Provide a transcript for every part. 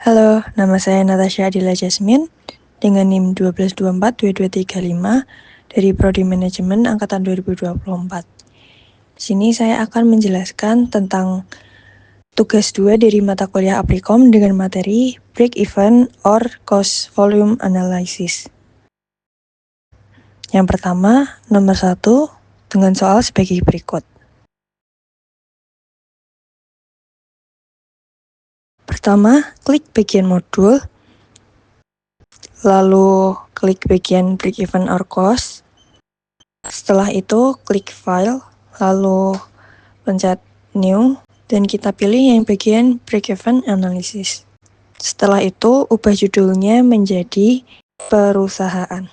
Halo, nama saya Natasha Adila Jasmine dengan NIM 12242235 dari Prodi Manajemen Angkatan 2024. Di sini saya akan menjelaskan tentang tugas 2 dari mata kuliah Aprikom dengan materi Break-Even or Cost Volume Analysis. Yang pertama, nomor 1, dengan soal sebagai berikut. Pertama, klik bagian modul, lalu klik bagian Break-Even or Cost. Setelah itu, klik File, lalu pencet New, dan kita pilih yang bagian Break-Even Analysis. Setelah itu, ubah judulnya menjadi perusahaan.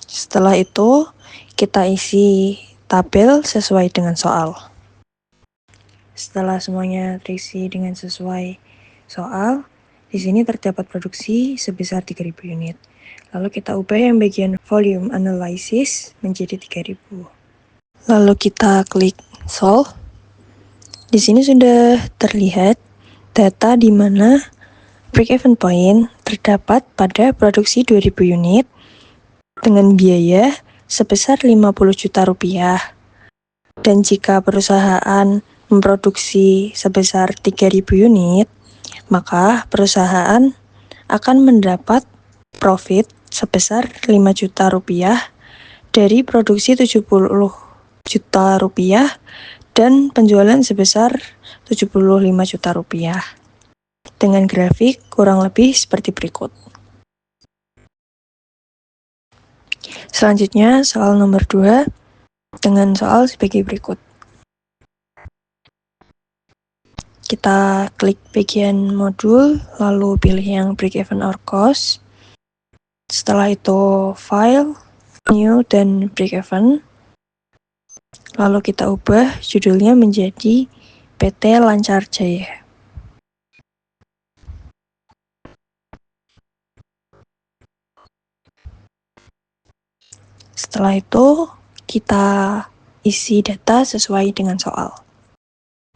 Setelah itu, kita isi tabel sesuai dengan soal. Setelah semuanya terisi dengan sesuai soal, di sini terdapat produksi sebesar 3.000 unit. Lalu kita ubah yang bagian volume analysis menjadi 3.000. Lalu kita klik solve. Di sini sudah terlihat data di mana break-even point terdapat pada produksi 2.000 unit dengan biaya sebesar 50 juta rupiah. Dan jika perusahaan memproduksi sebesar 3.000 unit, maka perusahaan akan mendapat profit sebesar 5 juta rupiah dari produksi 70 juta rupiah dan penjualan sebesar 75 juta rupiah. Dengan grafik kurang lebih seperti berikut. Selanjutnya soal nomor 2 dengan soal sebagai berikut. Kita klik bagian modul, lalu pilih yang Break-Even or Cost. Setelah itu File, New, dan Break-Even. Lalu kita ubah judulnya menjadi PT Lancar Jaya. Setelah itu kita isi data sesuai dengan soal.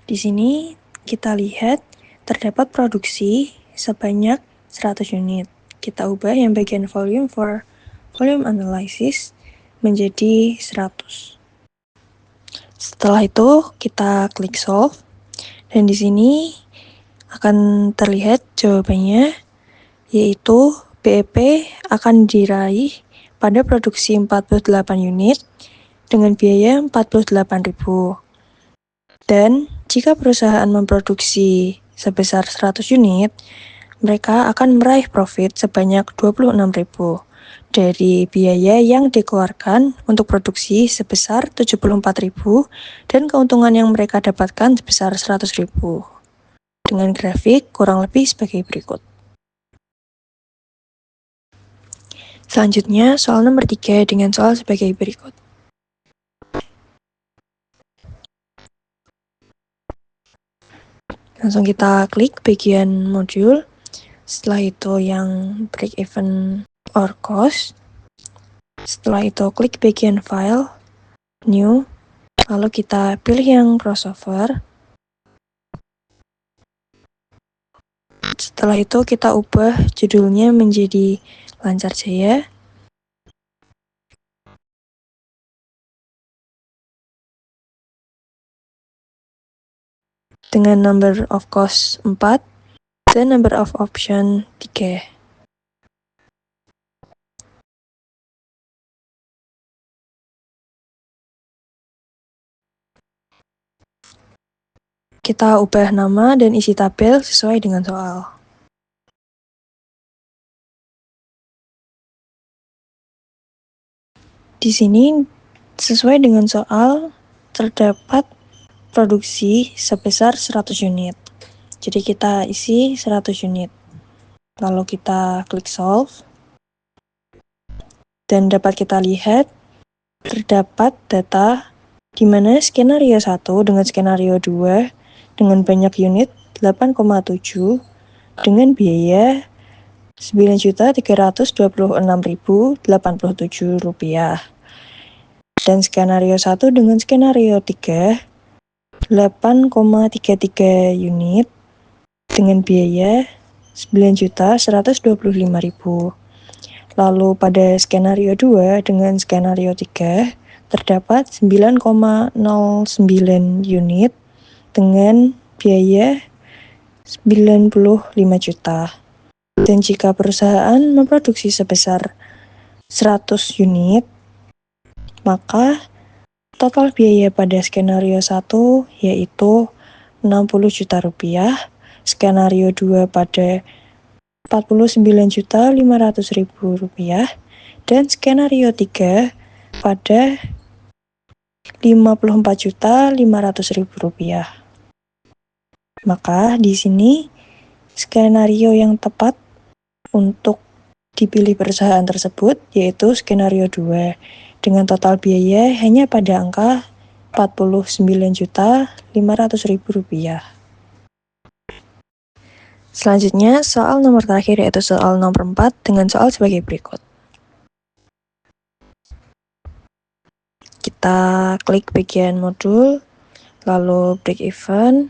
Di sini kita lihat terdapat produksi sebanyak 100 unit. Kita ubah yang bagian volume for volume analysis menjadi 100. Setelah itu kita klik solve, dan di sini akan terlihat jawabannya, yaitu BEP akan diraih pada produksi 48 unit dengan biaya 48.000. Dan jika perusahaan memproduksi sebesar 100 unit, mereka akan meraih profit sebanyak 26.000 dari biaya yang dikeluarkan untuk produksi sebesar 74.000 dan keuntungan yang mereka dapatkan sebesar 100.000. Dengan grafik kurang lebih sebagai berikut. Selanjutnya soal nomor 3 dengan soal sebagai berikut. Langsung kita klik bagian modul, setelah itu yang Break-Even or Cost, setelah itu klik bagian File, New, lalu kita pilih yang Crossover. Setelah itu kita ubah judulnya menjadi Lancar Jaya. Dengan number of cost 4 dan number of option 3. Kita ubah nama dan isi tabel sesuai dengan soal. Di sini sesuai dengan soal terdapat produksi sebesar 100 unit. Jadi kita isi 100 unit. Lalu kita klik solve. Dan dapat kita lihat terdapat data di mana skenario 1 dengan skenario 2 dengan banyak unit 8,7 dengan biaya Rp9.326.087. Dan skenario 1 dengan skenario 3 8,33 unit dengan biaya 9.125.000. Lalu pada skenario 2 dengan skenario 3 terdapat 9,09 unit dengan biaya 95 juta. Dan jika perusahaan memproduksi sebesar 100 unit, maka total biaya pada skenario 1 yaitu 60 juta rupiah, skenario 2 pada 49.500.000 rupiah, dan skenario 3 pada 54.500.000 rupiah. Maka di sini skenario yang tepat untuk dipilih perusahaan tersebut yaitu skenario 2 dengan total biaya hanya pada angka 49.500.000 rupiah. Selanjutnya, soal nomor terakhir yaitu soal nomor 4 dengan soal sebagai berikut. Kita klik bagian modul, lalu break even,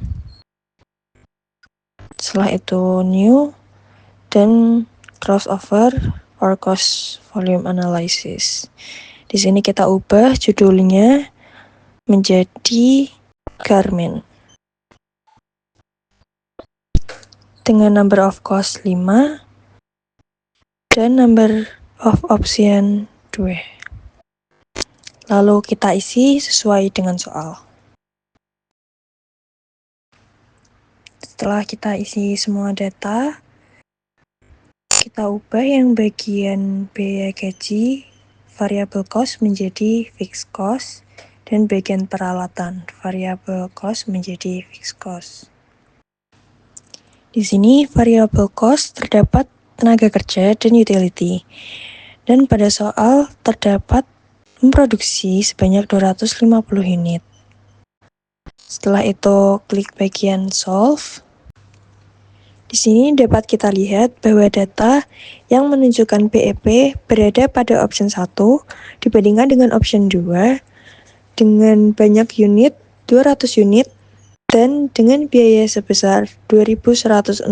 setelah itu new, dan crossover or cost volume analysis. Di sini kita ubah judulnya menjadi Garmin. Dengan number of cost 5 dan number of option 2. Lalu kita isi sesuai dengan soal. Setelah kita isi semua data, kita ubah yang bagian biaya gaji variable cost menjadi fixed cost dan bagian peralatan variable cost menjadi fixed cost. Di sini variable cost terdapat tenaga kerja dan utility. Dan pada soal terdapat memproduksi sebanyak 250 unit. Setelah itu klik bagian solve. Di sini dapat kita lihat bahwa data yang menunjukkan BEP berada pada option 1 dibandingkan dengan option 2 dengan banyak unit, 200 unit, dan dengan biaya sebesar Rp2.106.000.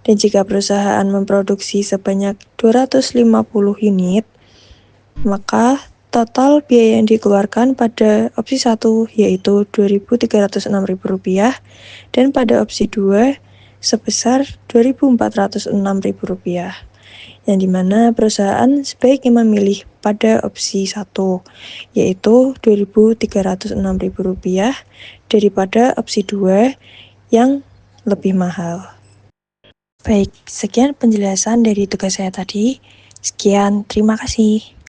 Dan jika perusahaan memproduksi sebanyak 250 unit, maka total biaya yang dikeluarkan pada opsi 1 yaitu Rp2.306.000 dan pada opsi 2 sebesar Rp2.406.000, yang dimana perusahaan sebaiknya memilih pada opsi 1 yaitu Rp2.306.000 daripada opsi 2 yang lebih mahal. Baik, sekian penjelasan dari tugas saya tadi. Sekian, terima kasih.